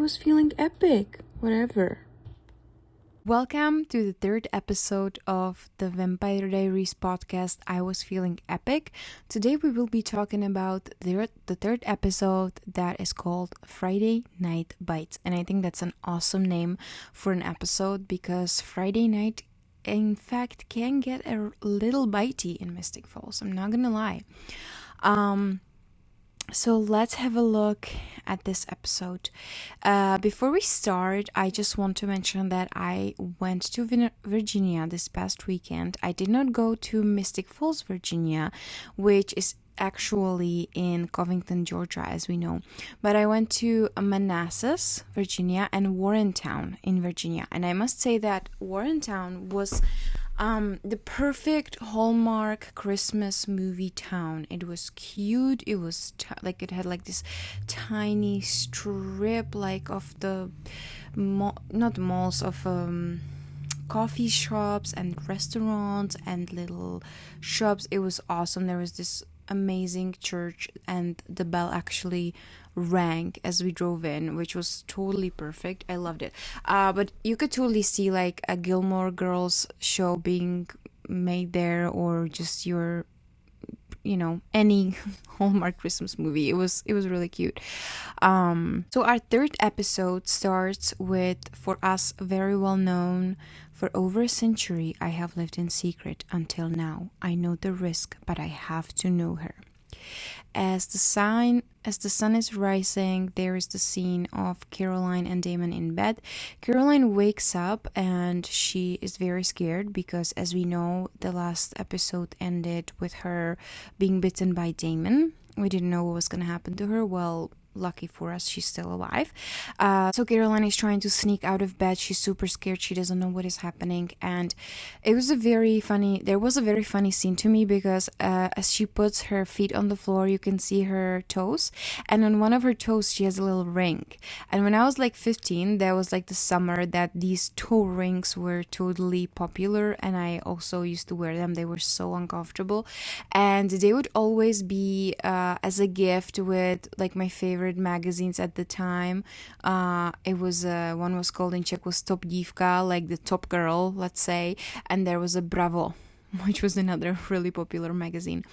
was feeling epic. Whatever. Welcome to the third episode of the Vampire Diaries podcast. I was feeling epic. Today we will be talking about the third episode that is called Friday Night Bites. And I think that's an awesome name for an episode because Friday night, in fact, can get a little bitey in Mystic Falls. I'm not gonna lie. So let's have a look at this episode. Before we start, I just want to mention that I went to Virginia this past weekend. I did not go to Mystic Falls, Virginia, which is actually in Covington, Georgia, as we know. But I went to Manassas, Virginia, and Warrentown in Virginia. And I must say that Warrentown was the perfect Hallmark Christmas movie town. It was cute. It was it had like this tiny strip like of the not malls of coffee shops and restaurants and little shops. It was awesome. There was this amazing church and the bell actually rang as we drove in, which was totally perfect. I loved it. But you could totally see like a Gilmore Girls show being made there, or just your any Hallmark Christmas movie. It was really cute. So our third episode starts with, for us, very well known: for over a century I have lived in secret until now. I know the risk, but I have to know her. As the sun is rising, there is the scene of Caroline and Damon in bed. Caroline wakes up and she is very scared because, as we know, the last episode ended with her being bitten by Damon. We didn't know what was going to happen to her. Well, lucky for us, she's still alive. So Caroline is trying to sneak out of bed. She's super scared. She doesn't know what is happening. And there was a very funny scene to me because as she puts her feet on the floor, you can see her toes. And on one of her toes, she has a little ring. And when I was like 15, that was like the summer that these toe rings were totally popular. And I also used to wear them. They were so uncomfortable. And they would always be as a gift with like my favorite magazines at the time. It was one was called in Czech was Top Dívka, like the top girl, let's say, and there was a Bravo, which was another really popular magazine.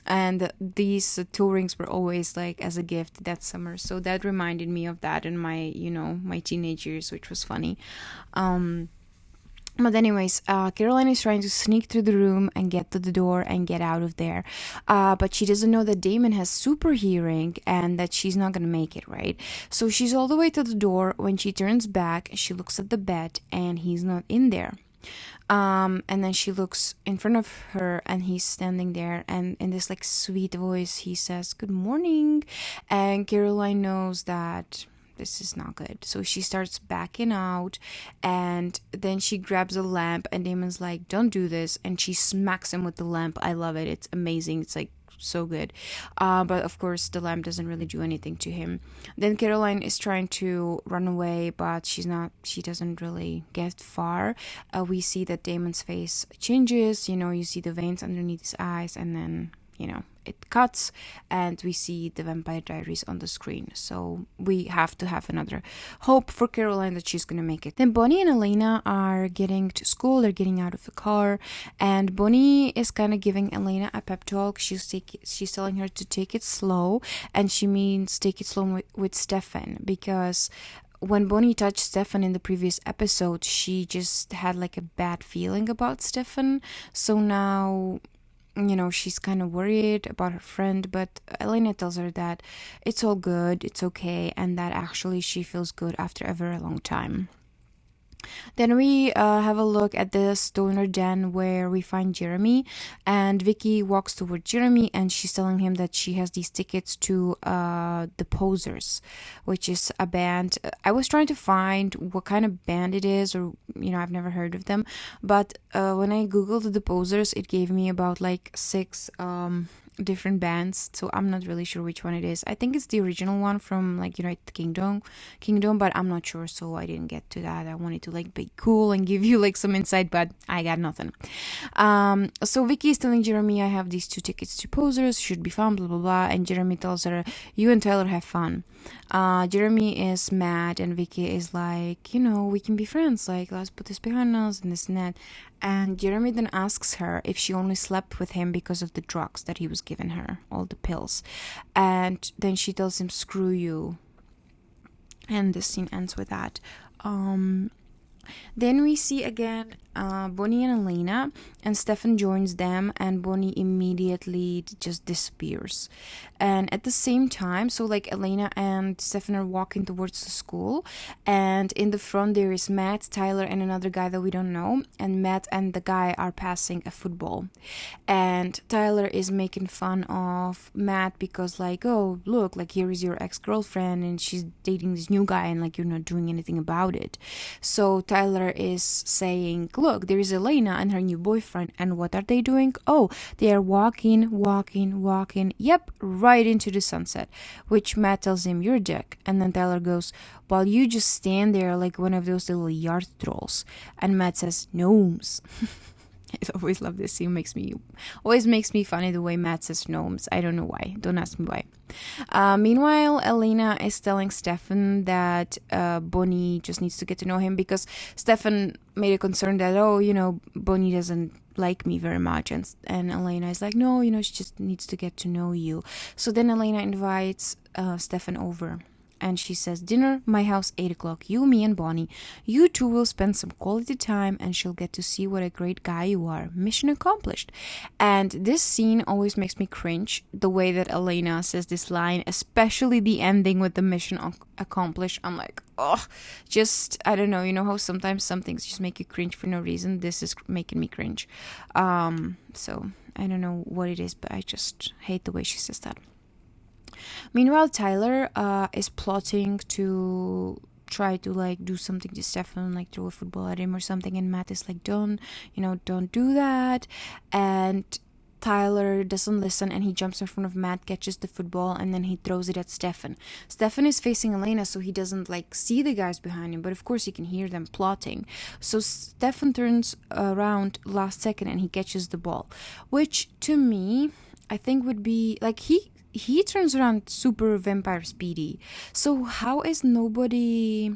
And these toe rings were always like as a gift that summer, so that reminded me of that in my my teenage years, which was funny. But anyways, Caroline is trying to sneak through the room and get to the door and get out of there. But she doesn't know that Damon has super hearing and that she's not going to make it, right? So she's all the way to the door. When she turns back, she looks at the bed and he's not in there. And then she looks in front of her and he's standing there, and in this like sweet voice, he says, "Good morning." And Caroline knows that this is not good. So she starts backing out, and then she grabs a lamp and Damon's like, "Don't do this." And she smacks him with the lamp. I love it. It's amazing. It's like so good. But of course the lamp doesn't really do anything to him. Then Caroline is trying to run away, but she doesn't really get far. We see that Damon's face changes. You see the veins underneath his eyes, and then it cuts and we see the Vampire Diaries on the screen. So we have to have another hope for Caroline that she's gonna make it. Then Bonnie and Elena are getting to school. They're getting out of the car, and Bonnie is kind of giving Elena a pep talk. She's telling her to take it slow, and she means take it slow with Stefan, because when Bonnie touched Stefan in the previous episode, she just had like a bad feeling about Stefan. So now she's kind of worried about her friend, but Elena tells her that it's all good, it's okay, and that actually she feels good after a very long time. Then we have a look at the stoner den where we find Jeremy, and Vicky walks toward Jeremy and she's telling him that she has these tickets to the Posers, which is a band. I was trying to find what kind of band it is, or I've never heard of them, but when I googled the Posers, it gave me about like 6 different bands, so I'm not really sure which one it is. I think it's the original one from like United Kingdom, but I'm not sure, so I didn't get to that. I wanted to like be cool and give you like some insight, but I got nothing. So Vicky is telling Jeremy, I have these 2 tickets to Posers, should be fun, blah blah blah, and Jeremy tells her, you and Tyler have fun. Jeremy is mad and Vicky is like, we can be friends, like let's put this behind us and this and that. And Jeremy then asks her if she only slept with him because of the drugs that he was giving her, all the pills. And then she tells him, screw you. And the scene ends with that. Then we see again Bonnie and Elena, and Stefan joins them, and Bonnie immediately just disappears. And at the same time, so like Elena and Stefan are walking towards the school, and in the front there is Matt, Tyler, and another guy that we don't know, and Matt and the guy are passing a football. And Tyler is making fun of Matt because like, oh look, like here is your ex-girlfriend and she's dating this new guy and like you're not doing anything about it. So Tyler is saying, look, there is Elena and her new boyfriend, and what are they doing? Oh, they are walking, yep, right into the sunset, which Matt tells him, you're a dick. And then Tyler goes, well, you just stand there like one of those little yard trolls. And Matt says, gnomes. I always love this scene. Always makes me funny the way Matt says gnomes. I don't know why. Don't ask me why. Meanwhile, Elena is telling Stefan that Bonnie just needs to get to know him, because Stefan made a concern that, Bonnie doesn't like me very much. And Elena is like, no, she just needs to get to know you. So then Elena invites Stefan over. And she says, dinner, my house, 8 o'clock. You, me, and Bonnie. You two will spend some quality time and she'll get to see what a great guy you are. Mission accomplished. And this scene always makes me cringe, the way that Elena says this line, especially the ending with the mission accomplished. I'm like, oh, I don't know. You know how sometimes some things just make you cringe for no reason? This is making me cringe. So I don't know what it is, but I just hate the way she says that. Meanwhile, Tyler is plotting to try to like do something to Stefan, like throw a football at him or something, and Matt is like, don't do that. And Tyler doesn't listen and he jumps in front of Matt, catches the football, and then he throws it at Stefan. Stefan is facing Elena, so he doesn't like see the guys behind him, but of course he can hear them plotting. So Stefan turns around last second and he catches the ball, which to me I think would be like he turns around super vampire speedy. So how is nobody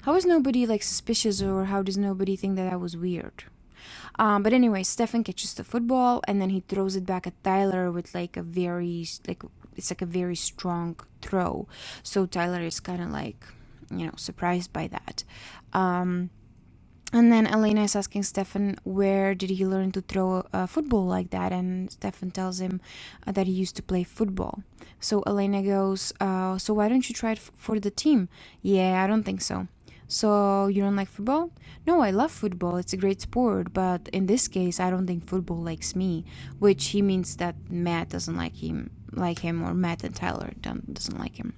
like suspicious, or how does nobody think that was weird? But anyway, Stefan catches the football and then he throws it back at Tyler with like it's like a very strong throw. So Tyler is kind of like, surprised by that. And then Elena is asking Stefan, where did he learn to throw a football like that? And Stefan tells him that he used to play football. So Elena goes, so why don't you try it for the team? Yeah, I don't think so. So you don't like football? No, I love football. It's a great sport. But in this case, I don't think football likes me. Which he means that Matt doesn't like him, or Matt and Tyler doesn't like him.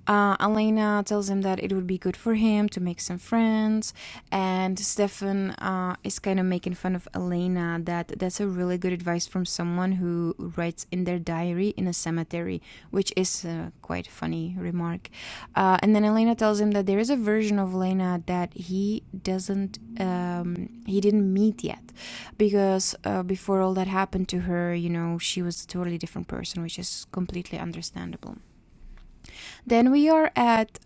Elena tells him that it would be good for him to make some friends, and Stefan is kind of making fun of Elena that's a really good advice from someone who writes in their diary in a cemetery, which is a quite funny remark. And then Elena tells him that there is a version of Elena that he didn't meet yet, because before all that happened to her, she was a totally different person, which is completely understandable. Then we are at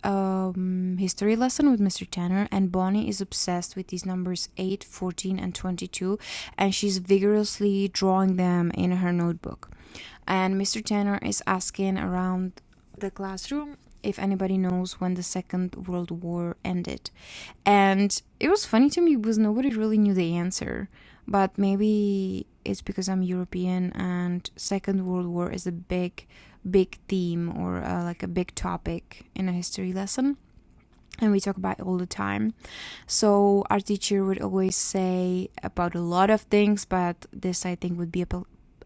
history lesson with Mr. Tanner, and Bonnie is obsessed with these numbers 8, 14, and 22, and she's vigorously drawing them in her notebook. And Mr. Tanner is asking around the classroom if anybody knows when the Second World War ended. And it was funny to me because nobody really knew the answer, but maybe it's because I'm European and Second World War is a big theme, or like a big topic in a history lesson, and we talk about it all the time. So our teacher would always say about a lot of things, but this I think would be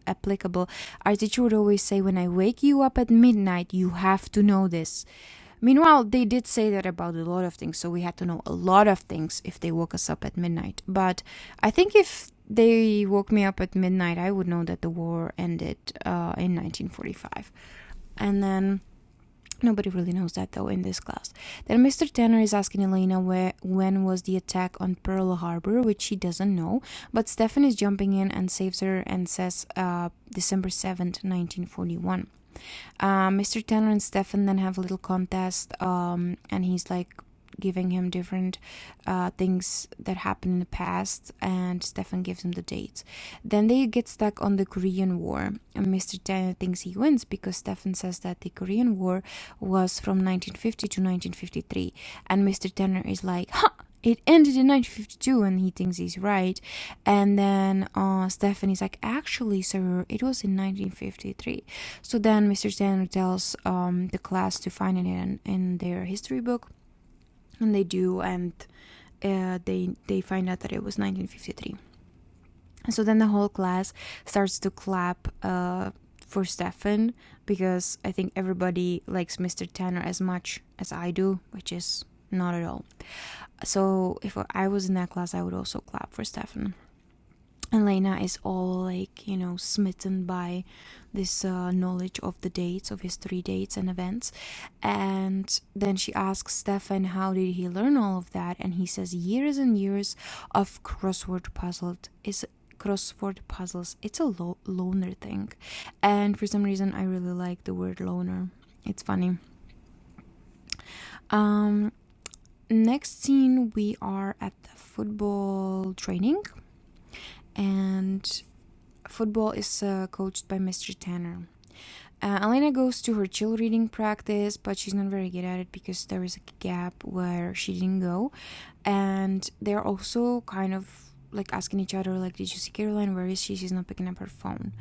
applicable. Our teacher would always say, when I wake you up at midnight, you have to know this. Meanwhile, they did say that about a lot of things, so we had to know a lot of things if they woke us up at midnight. But I think if they woke me up at midnight, I would know that the war ended in 1945. And then nobody really knows that though in this class. Then Mr. Tanner is asking Elena when was the attack on Pearl Harbor, which she doesn't know. But Stefan is jumping in and saves her and says December 7th, 1941. Mr. Tanner and Stefan then have a little contest, and he's like giving him different things that happened in the past, and Stefan gives him the dates. Then they get stuck on the Korean War, and Mr. Tanner thinks he wins because Stefan says that the Korean War was from 1950 to 1953, and Mr. Tanner is like, ha! It ended in 1952, and he thinks he's right. And then Stefan is like, actually, sir, it was in 1953. So then Mr. Tanner tells the class to find it in their history book. And they do, and they find out that it was 1953. And so then the whole class starts to clap for Stefan, because I think everybody likes Mr. Tanner as much as I do, which is not at all. So if I was in that class, I would also clap for Stefan. Elena is all like, smitten by this knowledge of the dates, of history dates and events. And then she asks Stefan how did he learn all of that, and he says years and years of crossword puzzles. It's a loner thing, and for some reason I really like the word loner. It's funny. Next scene, we are at the football training, and football is coached by Mr. Tanner. Elena goes to her chill reading practice, but she's not very good at it because there is a gap where she didn't go. And they're also kind of like asking each other, like, did you see Caroline? Where is she? She's not picking up her phone.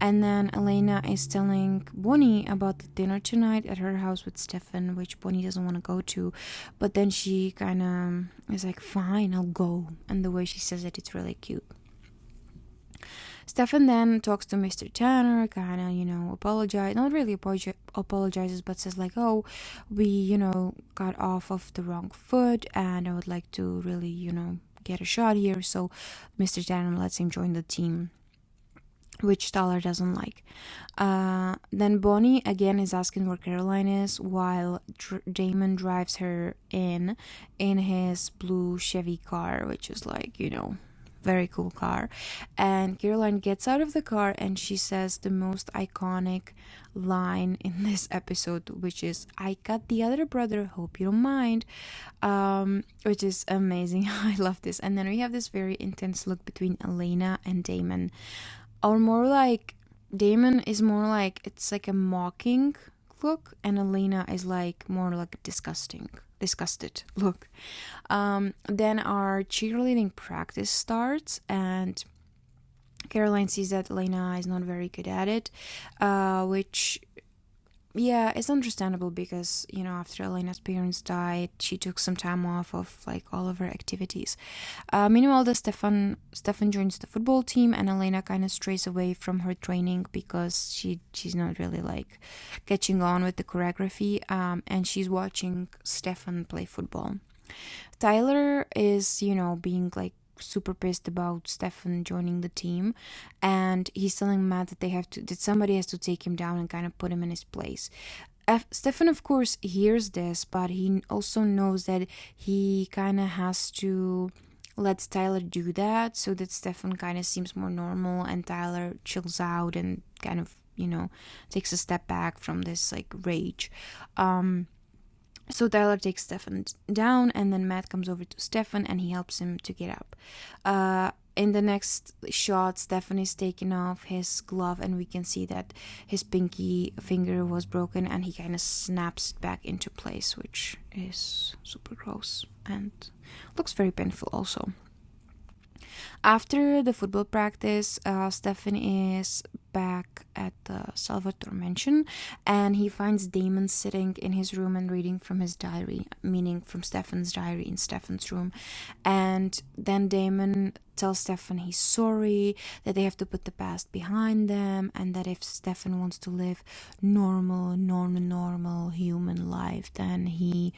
And then Elena is telling Bonnie about the dinner tonight at her house with Stefan, which Bonnie doesn't want to go to. But then she kind of is like, fine, I'll go. And the way she says it, it's really cute. Stefan then talks to Mr. Tanner, kind of, not really apologizes, but says like, oh, we, got off of the wrong foot, and I would like to really, get a shot here. So Mr. Tanner lets him join the team, which Tyler doesn't like. Then Bonnie again is asking where Caroline is, while Damon drives her in his blue Chevy car, which is like, very cool car. And Caroline gets out of the car and she says the most iconic line in this episode, which is, I got the other brother, hope you don't mind, which is amazing. I love this. And then we have this very intense look between Elena and Damon, or more like Damon is more like, it's like a mocking look, and Elena is like more like disgusted look. Then our cheerleading practice starts, and Caroline sees that Elena is not very good at it, which it's understandable because after Elena's parents died, she took some time off of like all of her activities. Meanwhile, Stefan joins the football team, and Elena kind of strays away from her training because she's not really like catching on with the choreography, and she's watching Stefan play football. Tyler is being like super pissed about Stefan joining the team, and he's telling Matt that somebody has to take him down and kind of put him in his place. Stefan of course hears this, but he also knows that he kind of has to let Tyler do that so that Stefan kind of seems more normal, and Tyler chills out and kind of takes a step back from this like rage. So Tyler takes Stefan down, and then Matt comes over to Stefan and he helps him to get up. In the next shot, Stefan is taking off his glove, and we can see that his pinky finger was broken, and he kind of snaps it back into place, which is super gross and looks very painful also. After the football practice, Stefan is back at the Salvatore mansion, and he finds Damon sitting in his room and reading from his diary, meaning from Stefan's diary in Stefan's room. And then Damon tells Stefan he's sorry, that they have to put the past behind them, and that if Stefan wants to live normal human life, then he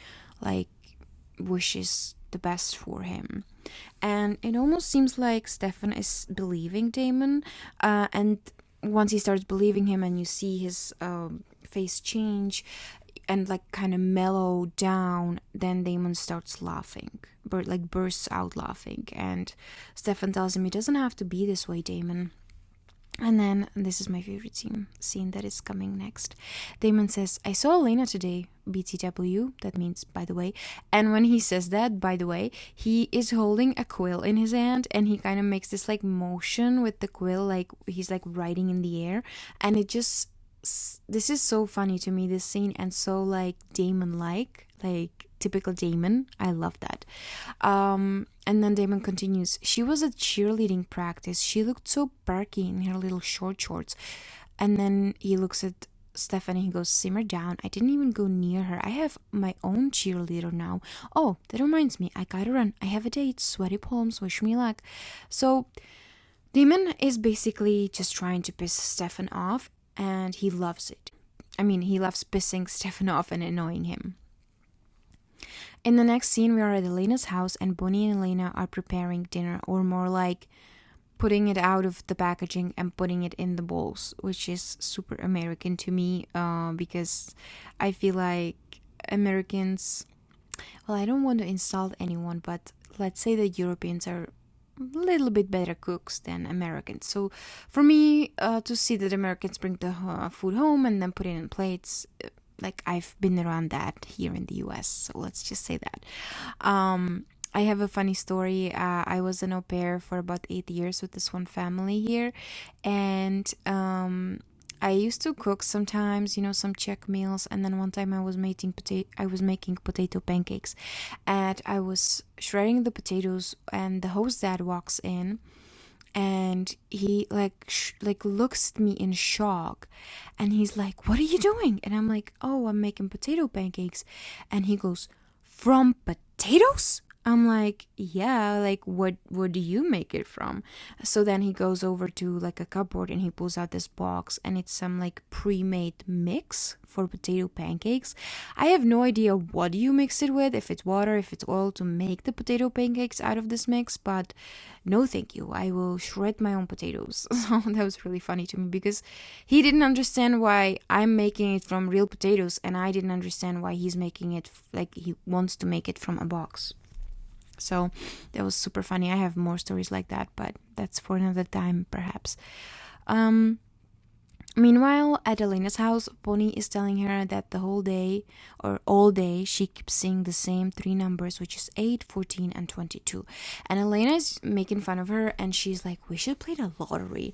wishes the best for him. And it almost seems like Stefan is believing Damon. And once he starts believing him and you see his face change and like kind of mellow down, then Damon starts laughing, like bursts out laughing. And Stefan tells him, it doesn't have to be this way, Damon. And then, this is my favorite scene that is coming next. Damon says, I saw Elena today, BTW, that means by the way. And when he says that, by the way, he is holding a quill in his hand, and he kind of makes this like motion with the quill, like he's like writing in the air. And this is so funny to me, this scene, and so like Damon-like, like typical Damon. I love that. And then Damon continues, she was at cheerleading practice. She looked so perky in her little short shorts. And then he looks at Stefan and he goes, simmer down. I didn't even go near her. I have my own cheerleader now. Oh, that reminds me. I gotta run. I have a date. Sweaty palms. Wish me luck. So Damon is basically just trying to piss Stefan off, and he loves it. I mean, he loves pissing Stefan off and annoying him. In the next scene, we are at Elena's house, and Bonnie and Elena are preparing dinner, or more like putting it out of the packaging and putting it in the bowls, which is super American to me, because I feel like Americans, well, I don't want to insult anyone, but let's say that Europeans are a little bit better cooks than Americans. So for me, to see that Americans bring the food home and then put it in plates, like I've been around that here in the US, so let's just say that. I have a funny story. I was an au pair for about 8 years with this one family here, and I used to cook sometimes, some Czech meals. And then one time I was making potato pancakes, and I was shredding the potatoes, and the host dad walks in. And he like looks at me in shock, and he's like, what are you doing? And I'm like, oh, I'm making potato pancakes. And he goes, from potatoes? I'm like, yeah, like what do you make it from? So then he goes over to like a cupboard and he pulls out this box, and it's some like pre-made mix for potato pancakes. I have no idea what you mix it with, if it's water, if it's oil, to make the potato pancakes out of this mix, but no thank you, I will shred my own potatoes. So that was really funny to me, because he didn't understand why I'm making it from real potatoes, and I didn't understand why he's making it like he wants to make it from a box. So that was super funny. I have more stories like that, but that's for another time, perhaps. Meanwhile, at Elena's house, Bonnie is telling her that the whole day, or all day, she keeps seeing the same 3 numbers, which is 8, 14, and 22. And Elena is making fun of her, and she's like, we should play the lottery.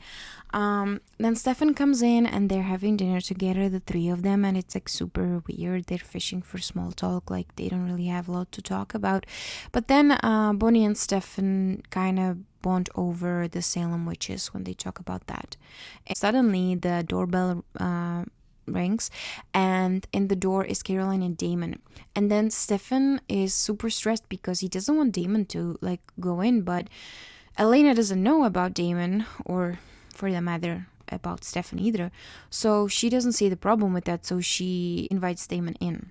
Then Stefan comes in, and they're having dinner together, the 3 of them, and it's like super weird. They're fishing for small talk, like they don't really have a lot to talk about. But then Bonnie and Stefan kind of bond over the Salem witches when they talk about that. And suddenly the doorbell rings, and in the door is Caroline and Damon. And then Stefan is super stressed because he doesn't want Damon to like go in, but Elena doesn't know about Damon, or for that matter about Stefan either, so she doesn't see the problem with that, so she invites Damon in.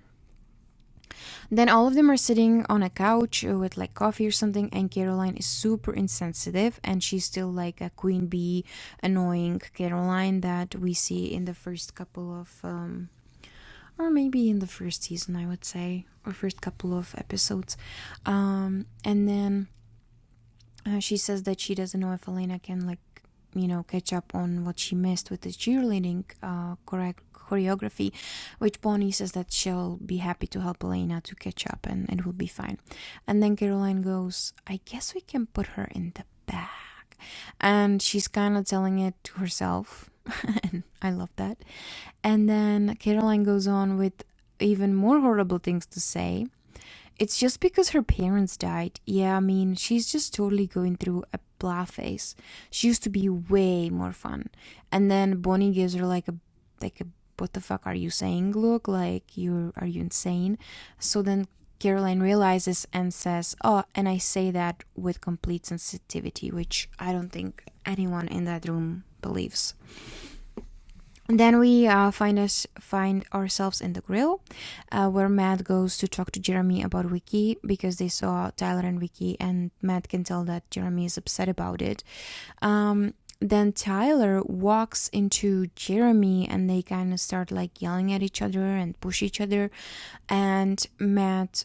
Then all of them are sitting on a couch with like coffee or something, and Caroline is super insensitive, and she's still like a queen bee, annoying Caroline that we see in the first couple of or maybe in the first season, I would say, or first couple of episodes. And then she says that she doesn't know if Elena can like catch up on what she missed with the cheerleading choreography, which Bonnie says that she'll be happy to help Elena to catch up, and it will be fine. And then Caroline goes, I guess we can put her in the back. And she's kind of telling it to herself. And I love that. And then Caroline goes on with even more horrible things to say. It's just because her parents died. Yeah, I mean, she's just totally going through a blah phase. She used to be way more fun. And then Bonnie gives her like a what the fuck are you saying look, like are you insane? So then Caroline realizes and says, oh, and I say that with complete sensitivity, which I don't think anyone in that room believes. Then we find ourselves in the grill, where Matt goes to talk to Jeremy about Vicky because they saw Tyler and Vicky, and Matt can tell that Jeremy is upset about it. Then Tyler walks into Jeremy, and they kind of start like yelling at each other and push each other, and Matt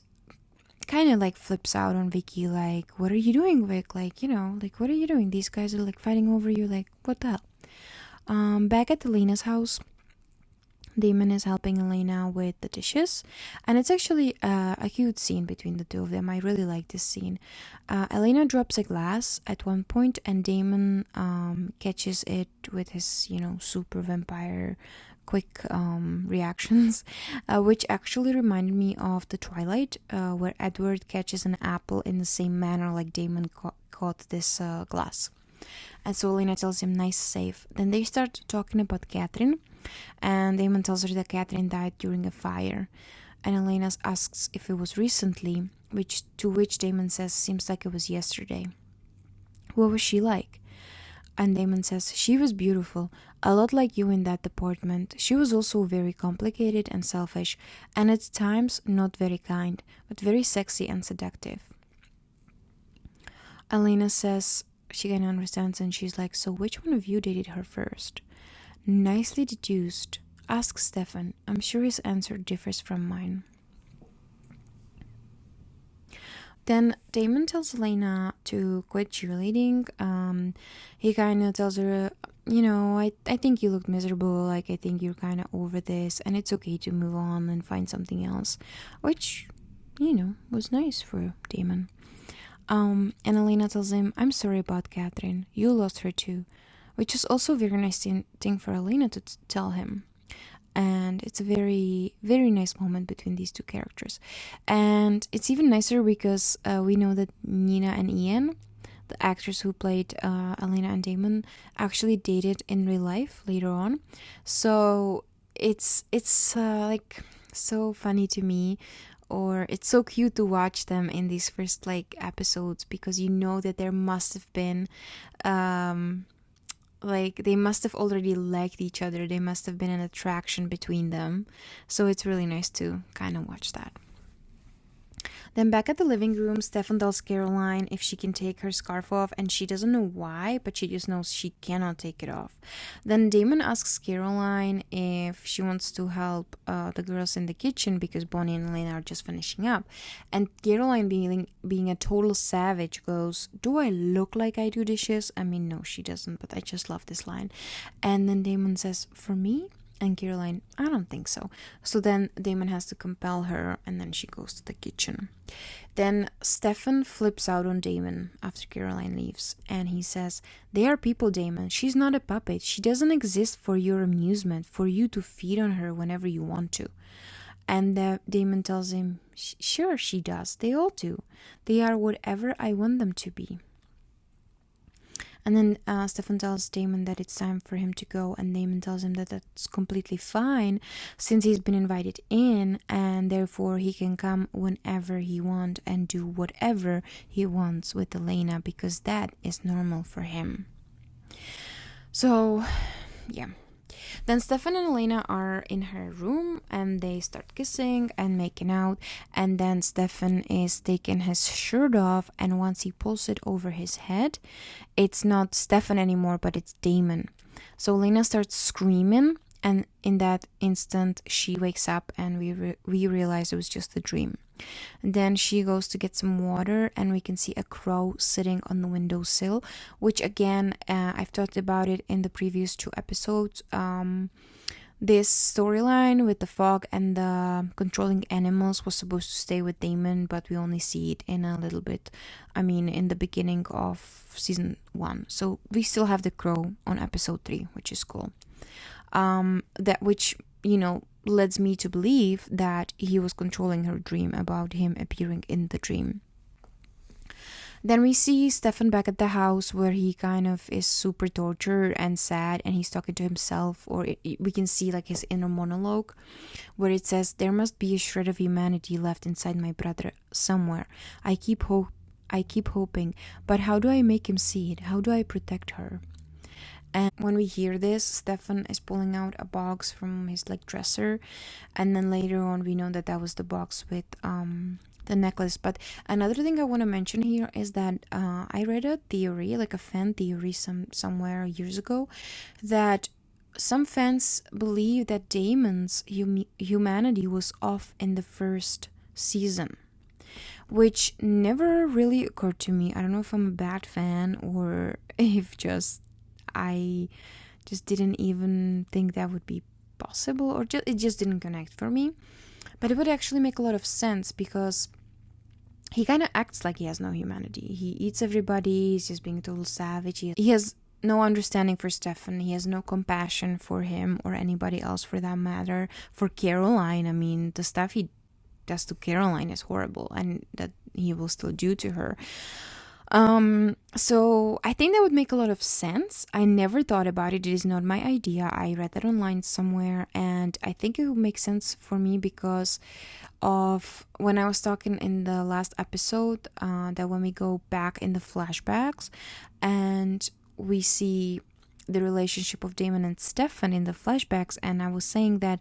kind of like flips out on Vicky, like, "What are you doing, Vic? Like, like, what are you doing? These guys are like fighting over you. Like, what the hell?" Back at Elena's house, Damon is helping Elena with the dishes, and it's actually a cute scene between the two of them. I really like this scene. Elena drops a glass at one point, and Damon catches it with his, super vampire quick reactions, which actually reminded me of the Twilight, where Edward catches an apple in the same manner like Damon caught this glass. And so Elena tells him, "Nice save." Then they start talking about Catherine, and Damon tells her that Catherine died during a fire. And Elena asks if it was recently, to which Damon says, "Seems like it was yesterday." "What was she like?" And Damon says, "She was beautiful, a lot like you in that department. She was also very complicated and selfish, and at times not very kind, but very sexy and seductive." Elena says she kind of understands, and she's like, "So which one of you dated her first?" "Nicely deduced. Ask Stefan. I'm sure his answer differs from mine." Then Damon tells Elena to quit cheerleading. He kind of tells her, I think you look miserable. Like, I think you're kind of over this, and it's okay to move on and find something else. Which, was nice for Damon. And Elena tells him, "I'm sorry about Catherine. You lost her too," which is also a very nice thing for Elena to tell him. And it's a very, very nice moment between these two characters. And it's even nicer because we know that Nina and Ian, the actors who played Elena and Damon, actually dated in real life later on. So it's like so funny to me, or it's so cute to watch them in these first like episodes, because that there must have been they must have already liked each other. They must have been an attraction between them. So it's really nice to kind of watch that. Then back at the living room, Stefan tells Caroline if she can take her scarf off, and she doesn't know why, but she just knows she cannot take it off. Then Damon asks Caroline if she wants to help the girls in the kitchen because Bonnie and Elena are just finishing up. And Caroline, being a total savage, goes, "Do I look like I do dishes?" I mean, no, she doesn't, but I just love this line. And then Damon says, "For me?" And Caroline, "I don't think so." So then Damon has to compel her, and then she goes to the kitchen. Then Stefan flips out on Damon after Caroline leaves, and he says, "They are people, Damon. She's not a puppet. She doesn't exist for your amusement, for you to feed on her whenever you want to." And Damon tells him, "Sure she does. They all do. They are whatever I want them to be." And then Stefan tells Damon that it's time for him to go, and Damon tells him that that's completely fine since he's been invited in, and therefore he can come whenever he wants and do whatever he wants with Elena, because that is normal for him. So, yeah. Then Stefan and Elena are in her room, and they start kissing and making out, and then Stefan is taking his shirt off, and once he pulls it over his head, it's not Stefan anymore, but it's Damon. So Elena starts screaming, and in that instant she wakes up, and we realize it was just a dream. And then she goes to get some water, and we can see a crow sitting on the windowsill, which again, I've talked about it in the previous 2 episodes. This storyline with the fog and the controlling animals was supposed to stay with Damon, but we only see it in a little bit. I mean, in the beginning of season 1. So we still have the crow on episode 3, which is cool. Which leads me to believe that he was controlling her dream about him appearing in the dream. Then we see Stefan back at the house, where he kind of is super tortured and sad, and he's talking to himself, or we can see like his inner monologue, where it says, "There must be a shred of humanity left inside my brother somewhere. I keep hoping, but how do I make him see it? How do I protect her?" When we hear this, Stefan is pulling out a box from his like dresser, and then later on we know that that was the box with the necklace. But another thing I want to mention here is that I read a theory, like a fan theory, somewhere years ago, that some fans believe that Damon's humanity was off in the first season, which never really occurred to me. I don't know if I'm a bad fan or if I just didn't even think that would be possible, or it just didn't connect for me. But it would actually make a lot of sense because he kind of acts like he has no humanity. He eats everybody, he's just being a total savage. He has no understanding for Stefan. He has no compassion for him or anybody else for that matter. For Caroline, I mean, the stuff he does to Caroline is horrible, and that he will still do to her. So I think that would make a lot of sense. I never thought about it. It is not my idea. I read that online somewhere, and I think it would make sense for me because of when I was talking in the last episode, that when we go back in the flashbacks and we see the relationship of Damon and Stefan in the flashbacks, and I was saying that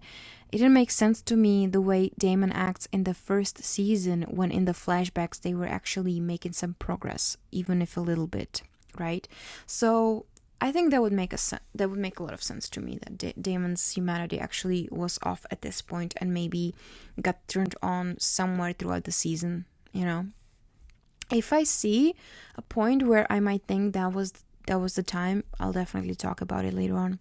it didn't make sense to me the way Damon acts in the first season when in the flashbacks they were actually making some progress, even if a little bit, right? So I think that would make a lot of sense to me, that Damon's humanity actually was off at this point and maybe got turned on somewhere throughout the season, you know. If I see a point where I might think that was the time, I'll definitely talk about it later on.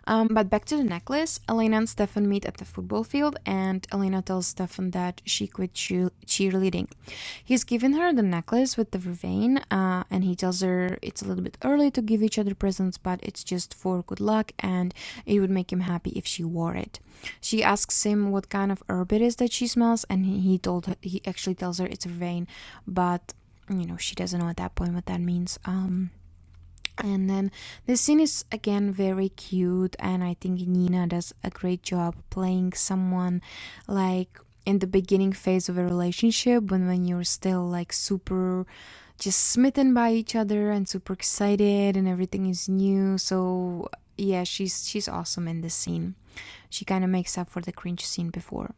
But back to the necklace, Elena and Stefan meet at the football field, and Elena tells Stefan that she quit cheerleading. He's given her the necklace with the vervain, and he tells her it's a little bit early to give each other presents, but it's just for good luck, and it would make him happy if she wore it. She asks him what kind of herb it is that she smells, and he actually tells her it's vervain, but you know, she doesn't know at that point what that means. And then this scene is again very cute, and I think Nina does a great job playing someone like in the beginning phase of a relationship when you're still like super just smitten by each other and super excited and everything is new. So yeah, she's awesome in this scene. She kind of makes up for the cringe scene before.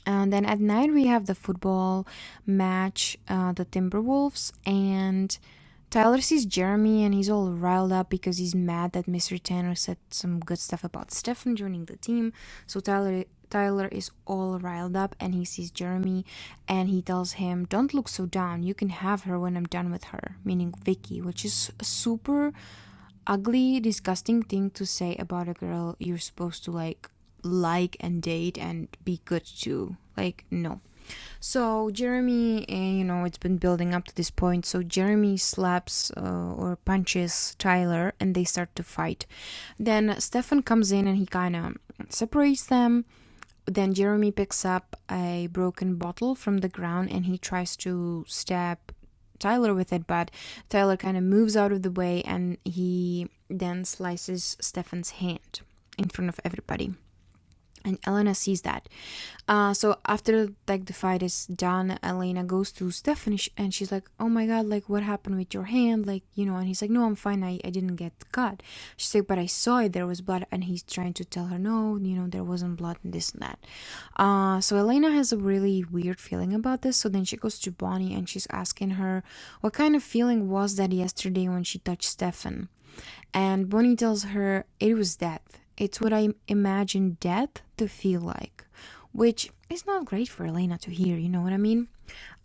And then at night we have the football match, the Timberwolves, and Tyler sees Jeremy and he's all riled up because he's mad that Mr. Tanner said some good stuff about Stefan joining the team. So Tyler is all riled up and he sees Jeremy and he tells him, "Don't look so down. You can have her when I'm done with her," meaning Vicky, which is a super ugly, disgusting thing to say about a girl you're supposed to like and date and be good to. Like, no. So Jeremy, it's been building up to this point. So Jeremy slaps or punches Tyler and they start to fight. Then Stefan comes in and he kind of separates them. Then Jeremy picks up a broken bottle from the ground and he tries to stab Tyler with it, but Tyler kind of moves out of the way and he then slices Stefan's hand in front of everybody. And Elena sees that. So after like the fight is done, Elena goes to Stefan and she's like, "Oh my god, like what happened with your hand?" Like, and he's like, "No, I'm fine. I didn't get cut." She's like, "But I saw it. There was blood." And he's trying to tell her, "No, there wasn't blood and this and that." So Elena has a really weird feeling about this. So then she goes to Bonnie and she's asking her, what kind of feeling was that yesterday when she touched Stefan? And Bonnie tells her it was death. It's what I imagine death to feel like, which is not great for Elena to hear, you know what I mean?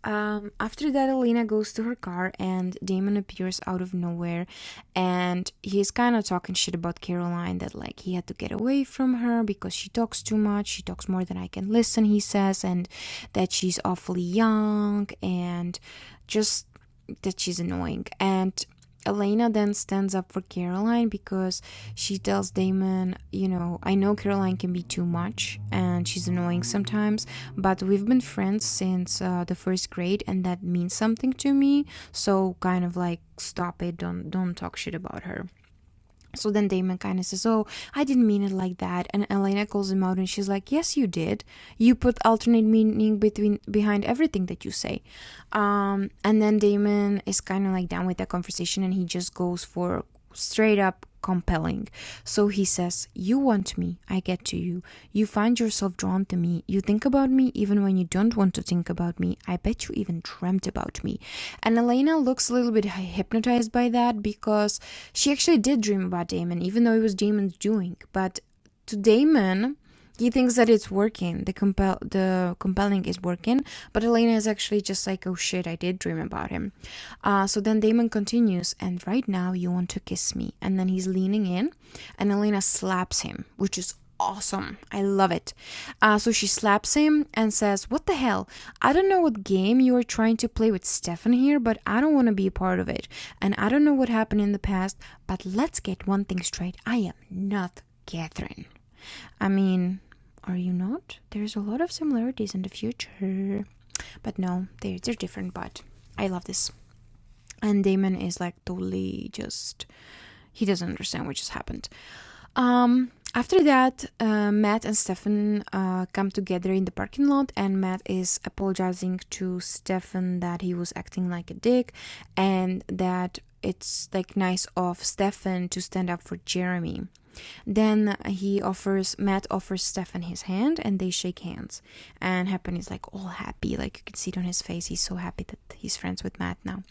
After that, Elena goes to her car and Damon appears out of nowhere and he's kind of talking shit about Caroline, that like he had to get away from her because she talks too much, she talks more than I can listen, he says, and that she's awfully young and just that she's annoying. And Elena then stands up for Caroline because she tells Damon, I know Caroline can be too much and she's annoying sometimes, but we've been friends since the first grade and that means something to me, so kind of like stop it, don't talk shit about her. So then Damon kind of says, "Oh, I didn't mean it like that." And Elena calls him out and she's like, "Yes, you did. You put alternate meaning behind everything that you say." And then Damon is kind of like down with that conversation and he just goes for straight up compelling. So he says, you want me, I get to you. You find yourself drawn to me. You think about me even when you don't want to think about me. I bet you even dreamt about me. And Elena looks a little bit hypnotized by that, because she actually did dream about Damon, even though it was Damon's doing. But to Damon, he thinks that it's working. The compelling is working, but Elena is actually just like, oh shit, I did dream about him. So then Damon continues, and right now you want to kiss me. And then he's leaning in, and Elena slaps him, which is awesome. I love it. So she slaps him and says, what the hell? I don't know what game you are trying to play with Stefan here, but I don't want to be a part of it. And I don't know what happened in the past, but let's get one thing straight. I am not Catherine. I mean, are you not? There's a lot of similarities in the future. But no, they're different, but I love this. And Damon is like totally just, he doesn't understand what just happened. After that, Matt and Stefan come together in the parking lot, and Matt is apologizing to Stefan that he was acting like a dick, and that it's like nice of Stefan to stand up for Jeremy. Then Matt offers Stefan his hand, and they shake hands. And Happen is like all happy, like you can see it on his face. He's so happy that he's friends with Matt now.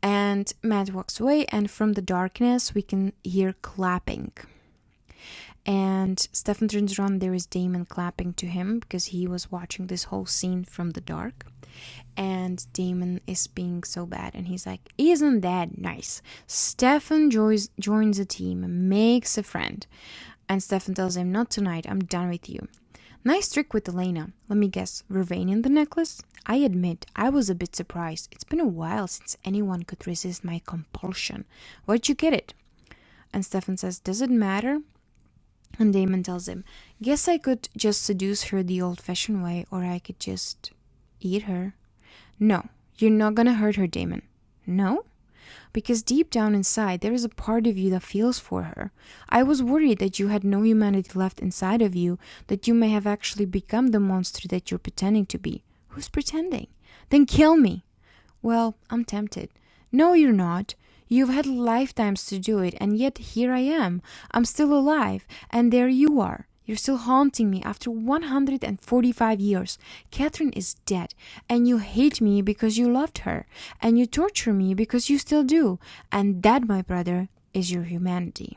And Matt walks away, and from the darkness we can hear clapping. And Stefan turns around, there is Damon clapping to him because he was watching this whole scene from the dark. And Damon is being so bad, and he's like, isn't that nice? Stefan joins the team, makes a friend. And Stefan tells him, not tonight, I'm done with you. Nice trick with Elena. Let me guess, Vervain the necklace? I admit, I was a bit surprised. It's been a while since anyone could resist my compulsion. Where'd you get it? And Stefan says, does it matter? And Damon tells him, guess I could just seduce her the old-fashioned way, or I could just eat her. No, you're not gonna hurt her, Damon. No? Because deep down inside, there is a part of you that feels for her. I was worried that you had no humanity left inside of you, that you may have actually become the monster that you're pretending to be. Who's pretending? Then kill me. Well, I'm tempted. No, you're not. You've had lifetimes to do it, and yet here I am. I'm still alive, and there you are. You're still haunting me after 145 years. Catherine is dead, and you hate me because you loved her, and you torture me because you still do. And that, my brother, is your humanity.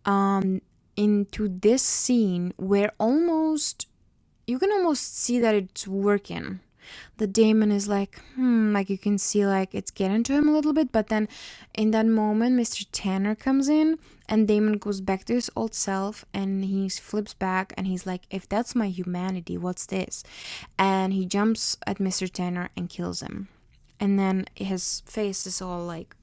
Into this scene where you can almost see that it's working. The Damon is like you can see like it's getting to him a little bit, but then in that moment Mr. Tanner comes in, and Damon goes back to his old self, and he flips back, and he's like, if that's my humanity, what's this? And he jumps at Mr. Tanner and kills him. And then his face is all like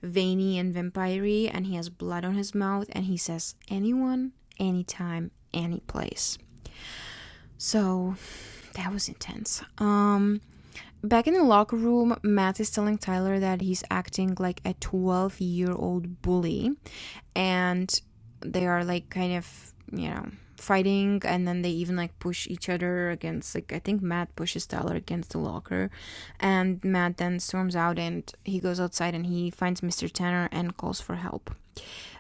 veiny and vampire-y, and he has blood on his mouth, and he says, anyone, anytime, any place. So that was intense. Back in the locker room, Matt is telling Tyler that he's acting like a 12-year-old bully, and they are like kind of, fighting, and then they even like push each other against, like, I think Matt pushes Tyler against the locker, and Matt then storms out, and he goes outside and he finds Mr. Tanner and calls for help.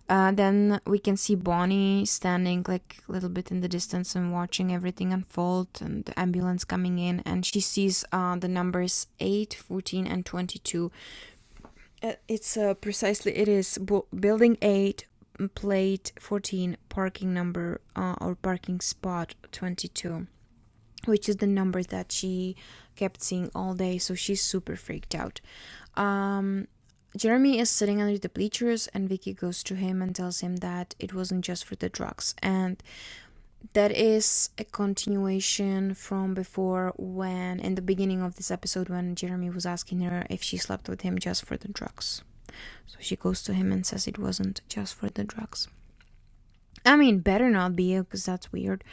Then we can see Bonnie standing like a little bit in the distance and watching everything unfold, and the ambulance coming in, and she sees the numbers 8, 14 and 22. It is building 8, plate 14, parking number or parking spot 22, which is the number that she kept seeing all day, so she's super freaked out. Jeremy is sitting under the bleachers, and Vicky goes to him and tells him that it wasn't just for the drugs. And that is a continuation from before, when in the beginning of this episode, when Jeremy was asking her if she slept with him just for the drugs. So she goes to him and says it wasn't just for the drugs. I mean, better not be, because that's weird.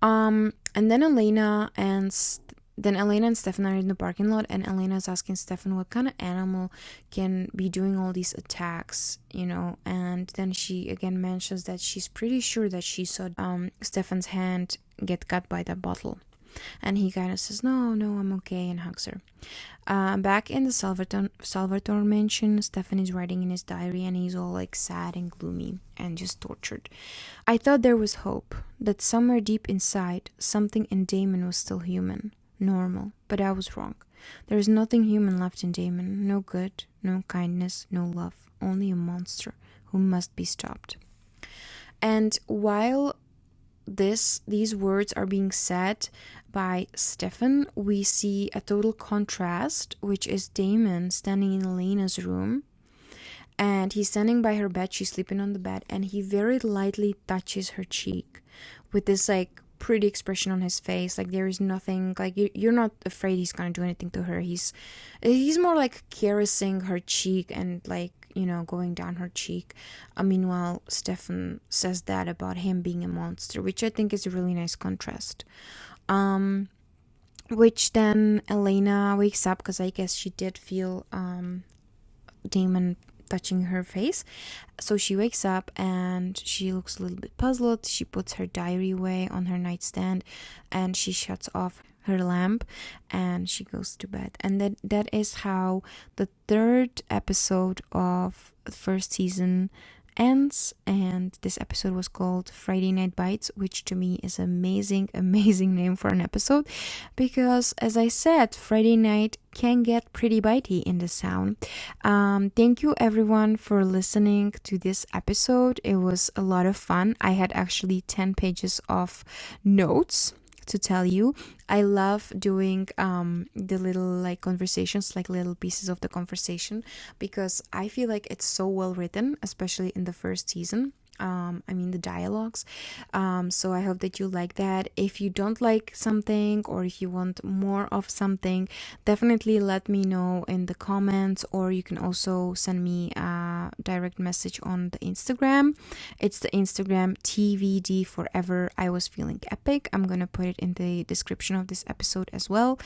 And then Elena and Stefan are in the parking lot, and Elena is asking Stefan what kind of animal can be doing all these attacks, and then she again mentions that she's pretty sure that she saw Stefan's hand get cut by that bottle. And he kind of says, no, I'm okay, and hugs her. Back in the Salvatore mansion, Stefan is writing in his diary, and he's all like sad and gloomy and just tortured. I thought there was hope, that somewhere deep inside, something in Damon was still human, normal, but I was wrong. There is nothing human left in Damon, no good, no kindness, no love, only a monster who must be stopped. And while these words are being said by Stefan, we see a total contrast, which is Damon standing in Elena's room, and he's standing by her bed. She's sleeping on the bed, and he very lightly touches her cheek with this like pretty expression on his face, like there is nothing, like you're not afraid he's gonna do anything to her. He's more like caressing her cheek and like, you know, going down her cheek. Meanwhile, Stefan says that about him being a monster, which I think is a really nice contrast. Which then Elena wakes up, because I guess she did feel Damon touching her face. So she wakes up and she looks a little bit puzzled. She puts her diary away on her nightstand and she shuts off her lamp and she goes to bed. And that is how the third episode of the first season ends. And this episode was called Friday Night Bites, which to me is amazing name for an episode, because as I said, Friday night can get pretty bitey in the sound. Thank you everyone for listening to this episode. It was a lot of fun. I had actually 10 pages of notes to tell you. I love doing the little like conversations, like little pieces of the conversation, because I feel like it's so well written, especially in the first season. The dialogues. So I hope that you like that. If you don't like something, or if you want more of something, definitely let me know in the comments, or you can also send me a direct message on the Instagram. It's the Instagram TVD Forever I Was Feeling Epic. I'm gonna put it in the description of this episode as well,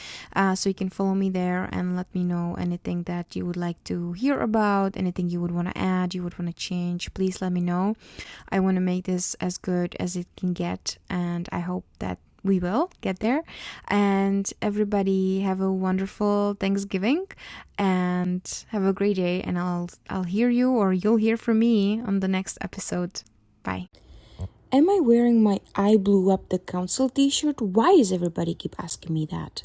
so you can follow me there and let me know anything that you would like to hear about, anything you would want to add, you would want to change. Please let me know. I want to make this as good as it can get, and I hope that we will get there. And everybody have a wonderful Thanksgiving and have a great day, and I'll hear you, or you'll hear from me on the next episode. Bye. Am I wearing my I blew up the council t-shirt? Why is everybody keep asking me that?